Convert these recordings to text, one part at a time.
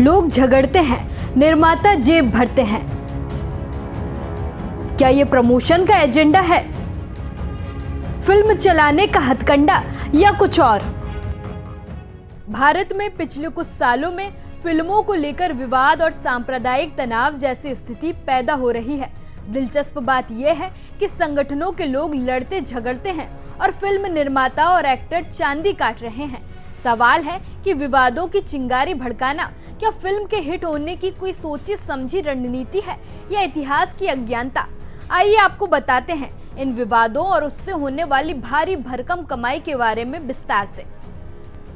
लोग झगड़ते हैं, निर्माता जेब भरते हैं। क्या ये प्रमोशन का एजेंडा है, फिल्म चलाने का हथकंडा या कुछ और? भारत में पिछले कुछ सालों में फिल्मों को लेकर विवाद और सांप्रदायिक तनाव जैसी स्थिति पैदा हो रही है। दिलचस्प बात यह है कि संगठनों के लोग लड़ते झगड़ते हैं और फिल्म निर्माता और एक्टर चांदी काट रहे हैं। सवाल है कि विवादों की चिंगारी भड़काना क्या फिल्म के हिट होने की कोई सोची समझी रणनीति है या इतिहास की अज्ञानता? आइए आपको बताते हैं इन विवादों और उससे होने वाली भारी भरकम कमाई के बारे में विस्तार से।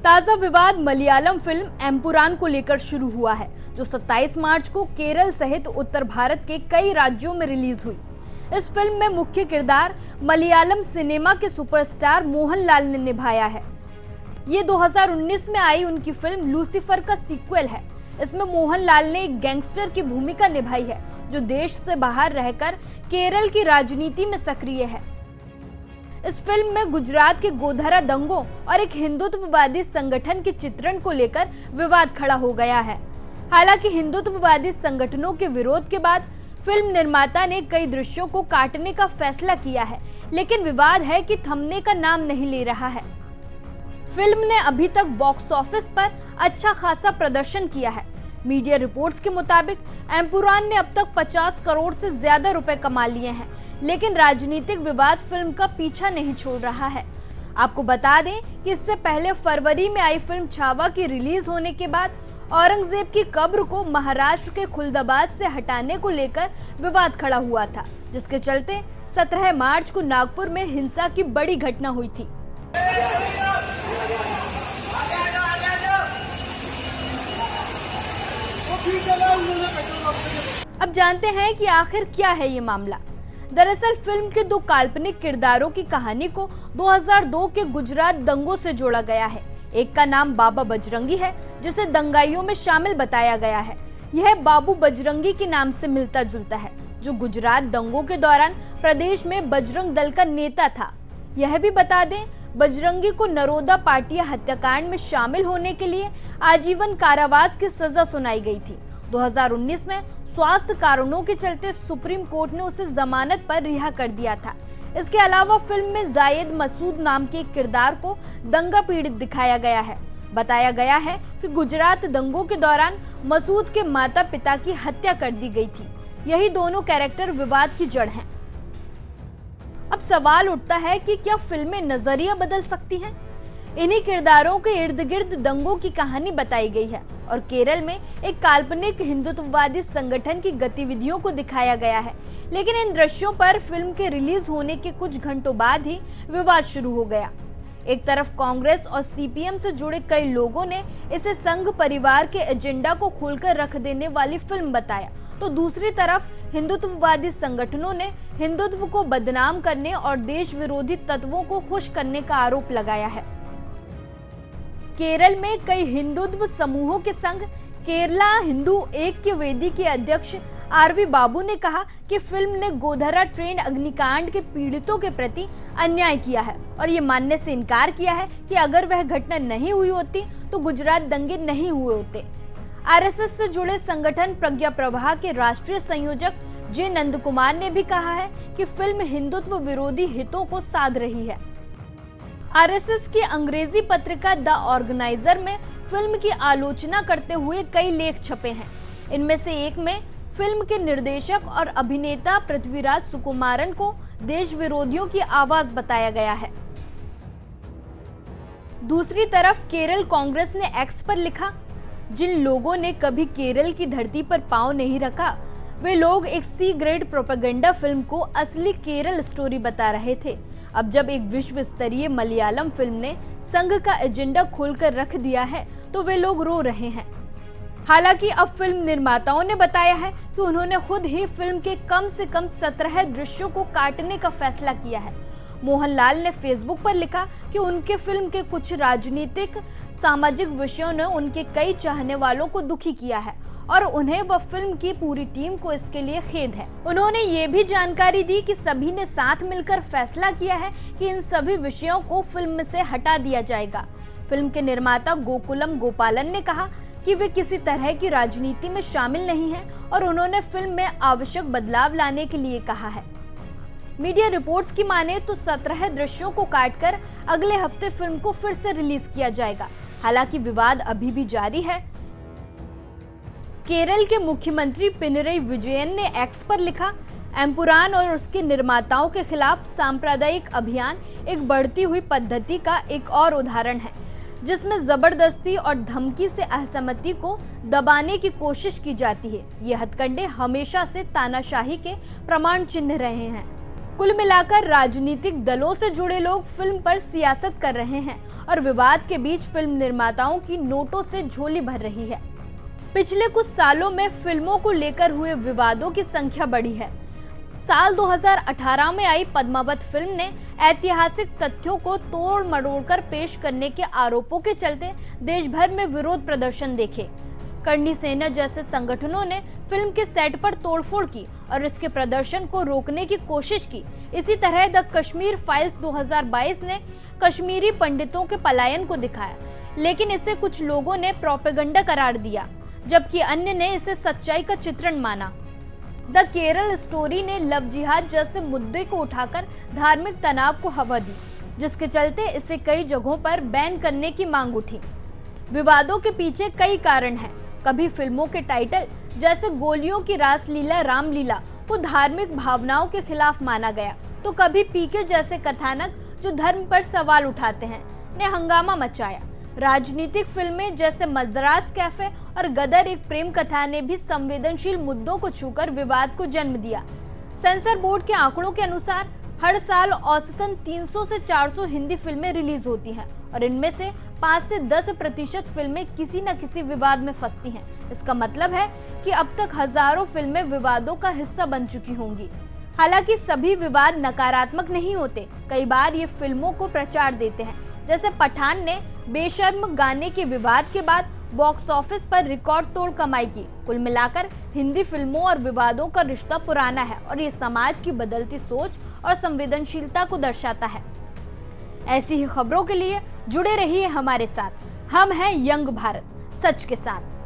ताजा विवाद मलयालम फिल्म एम्पुरान को लेकर शुरू हुआ है, जो 27 मार्च को केरल सहित उत्तर भारत के कई राज्यों में रिलीज हुई। इस फिल्म में मुख्य किरदार मलयालम सिनेमा के सुपरस्टार मोहनलाल ने निभाया है। ये 2019 में आई उनकी फिल्म लूसीफर का सीक्वल है। इसमें मोहनलाल ने एक गैंगस्टर की भूमिका निभाई है, जो देश से बाहर रहकर केरल की राजनीति में सक्रिय है। इस फिल्म में गुजरात के गोधरा दंगों और एक हिंदुत्ववादी संगठन के चित्रण को लेकर विवाद खड़ा हो गया है। हालांकि हिंदुत्ववादी संगठनों के विरोध के बाद फिल्म निर्माता ने कई दृश्यों को काटने का फैसला किया है, लेकिन विवाद है कि थमने का नाम नहीं ले रहा है। फिल्म ने अभी तक बॉक्स ऑफिस पर अच्छा खासा प्रदर्शन किया है। मीडिया रिपोर्ट्स के मुताबिक एम्पुरान ने अब तक 50 करोड़ से ज्यादा रुपए कमा लिए हैं, लेकिन राजनीतिक विवाद फिल्म का पीछा नहीं छोड़ रहा है। आपको बता दें कि इससे पहले फरवरी में आई फिल्म छावा की रिलीज होने के बाद औरंगजेब की कब्र को महाराष्ट्र के खुलदाबाद से हटाने को लेकर विवाद खड़ा हुआ था, जिसके चलते 17 मार्च को नागपुर में हिंसा की बड़ी घटना हुई थी। अब जानते हैं कि आखिर क्या है ये मामला। दरअसल फिल्म के दो काल्पनिक किरदारों की कहानी को 2002 के गुजरात दंगों से जोड़ा गया है। एक का नाम बाबा बजरंगी है, जिसे दंगाइयों में शामिल बताया गया है। यह बाबू बजरंगी के नाम से मिलता जुलता है, जो गुजरात दंगों के दौरान प्रदेश में बजरंग दल का नेता था। यह भी बता दें, बजरंगी को नरोदा पाटिया हत्याकांड में शामिल होने के लिए आजीवन कारावास की सजा सुनाई गई थी। 2019 में स्वास्थ्य कारणों के चलते सुप्रीम कोर्ट ने उसे जमानत पर रिहा कर दिया था। इसके अलावा फिल्म में जायद मसूद नाम के एक किरदार को दंगा पीड़ित दिखाया गया है। बताया गया है कि गुजरात दंगों के दौरान मसूद के माता पिता की हत्या कर दी गई थी। यही दोनों कैरेक्टर विवाद की जड़ हैं। अब सवाल उठता है कि क्या फिल्में नजरिया बदल सकती हैं? इन्हीं किरदारों के इर्द गिर्द दंगों की कहानी बताई गई है और केरल में एक काल्पनिक हिंदुत्ववादी संगठन की गतिविधियों को दिखाया गया है। लेकिन इन दृश्यों पर फिल्म के रिलीज होने के कुछ घंटों बाद ही विवाद शुरू हो गया। एक तरफ कांग्रेस और सीपीएम से जुड़े कई लोगों ने इसे संघ परिवार के एजेंडा को खोलकर रख देने वाली फिल्म बताया, तो दूसरी तरफ हिंदुत्ववादी संगठनों ने हिंदुत्व को बदनाम करने और देश विरोधी तत्वों को खुश करने का आरोप लगाया है। केरल में कई हिंदुत्व समूहों के संघ केरला हिंदू ऐक्य वेदी के अध्यक्ष आरवी बाबू ने कहा कि फिल्म ने गोधरा ट्रेन अग्निकांड के पीड़ितों के प्रति अन्याय किया है और ये मानने से इनकार किया है कि अगर वह घटना नहीं हुई होती तो गुजरात दंगे नहीं हुए होते। आरएसएस से जुड़े संगठन प्रज्ञा प्रवाह के राष्ट्रीय संयोजक जे नंद कुमार ने भी कहा है कि फिल्म हिंदुत्व विरोधी हितों को साध रही है। आरएसएस की अंग्रेजी पत्रिका द ऑर्गेनाइजर में फिल्म की आलोचना करते हुए कई लेख छपे हैं। इनमें से एक में फिल्म के निर्देशक और अभिनेता पृथ्वीराज सुकुमारन को देश विरोधियों की आवाज बताया गया है। दूसरी तरफ केरल कांग्रेस ने एक्स पर लिखा, जिन लोगों ने कभी केरल की धरती पर पांव नहीं रखा, वे लोग एक सी ग्रेड प्रोपेगेंडा फिल्म को असली केरल स्टोरी बता रहे थे। अब जब एक विश्व स्तरीय मलयालम फिल्म ने संघ का एजेंडा खोलकर रख दिया है, तो वे लोग रो रहे हैं। हालांकि अब फिल्म निर्माताओं ने बताया है कि उन्होंने खुद ही फिल्म के कम से कम 17 दृश्यों को काटने का फैसला किया है। मोहनलाल ने फेसबुक पर लिखा कि उनके फिल्म के कुछ राजनीतिक सामाजिक विषयों ने उनके कई चाहने वालों को दुखी किया है और उन्हें व फिल्म की पूरी टीम को इसके लिए खेद है। उन्होंने ये भी जानकारी दी कि सभी ने साथ मिलकर फैसला किया है कि इन सभी विषयों को फिल्म से हटा दिया जाएगा। फिल्म के निर्माता गोकुलम गोपालन ने कहा कि कि वे किसी तरह की राजनीति में शामिल नहीं हैं और उन्होंने फिल्म में आवश्यक बदलाव लाने के लिए कहा है। मीडिया रिपोर्ट्स की माने तो 17 दृश्यों को काटकर अगले हफ्ते फिल्म को फिर से रिलीज किया जाएगा। हालांकि विवाद अभी भी जारी है। केरल के मुख्यमंत्री पिनरई विजयन ने एक्स पर लिखा, एम्पुरान और उसके निर्माताओं के खिलाफ सांप्रदायिक अभियान एक बढ़ती हुई पद्धति का एक और उदाहरण है, जिसमें जबरदस्ती और धमकी से असहमति को दबाने की कोशिश की जाती है। ये हथकंडे हमेशा से तानाशाही के प्रमाण चिन्ह रहे हैं। कुल मिलाकर राजनीतिक दलों से जुड़े लोग फिल्म पर सियासत कर रहे हैं और विवाद के बीच फिल्म निर्माताओं की नोटों से झोली भर रही है। पिछले कुछ सालों में फिल्मों को लेकर हुए विवादों की संख्या बढ़ी है। साल 2018 में आई पद्मावत फिल्म ने ऐतिहासिक तथ्यों को तोड़ मरोड़कर पेश करने के आरोपों के चलते देश भर में विरोध प्रदर्शन देखे। करणी सेना जैसे संगठनों ने फिल्म के सेट पर तोड़फोड़ की और इसके प्रदर्शन को रोकने की कोशिश की। इसी तरह द कश्मीर फाइल्स 2022 ने कश्मीरी पंडितों के पलायन को दिखाया, लेकिन इसे कुछ लोगों ने प्रोपेगेंडा करार दिया, जबकि अन्य ने इसे सच्चाई का चित्रण माना। द केरल स्टोरी ने लव जिहाद जैसे मुद्दे को उठाकर धार्मिक तनाव को हवा दी, जिसके चलते इसे कई जगहों पर बैन करने की मांग उठी। विवादों के पीछे कई कारण हैं। कभी फिल्मों के टाइटल जैसे गोलियों की रासलीला रामलीला को धार्मिक भावनाओं के खिलाफ माना गया, तो कभी पीके जैसे कथानक जो धर्म पर सवाल उठाते हैं ने हंगामा मचाया। राजनीतिक फिल्में जैसे मद्रास कैफे और गदर एक प्रेम कथा ने भी संवेदनशील मुद्दों को छूकर विवाद को जन्म दिया। सेंसर बोर्ड के आंकड़ों के अनुसार हर साल औसतन 300 से 400 हिंदी फिल्में रिलीज होती हैं और इनमें से 5 से 10% फिल्में किसी न किसी विवाद में फंसती हैं। इसका मतलब है कि अब तक हजारों फिल्में विवादों का हिस्सा बन चुकी होंगी। हालांकि सभी विवाद नकारात्मक नहीं होते। कई बार ये फिल्मों को प्रचार देते हैं। जैसे पठान ने बेशर्म गाने के विवाद के बाद बॉक्स ऑफिस पर रिकॉर्ड तोड़ कमाई की। कुल मिलाकर हिंदी फिल्मों और विवादों का रिश्ता पुराना है और ये समाज की बदलती सोच और संवेदनशीलता को दर्शाता है। ऐसी ही खबरों के लिए जुड़े रहिए हमारे साथ। हम हैं यंग भारत, सच के साथ।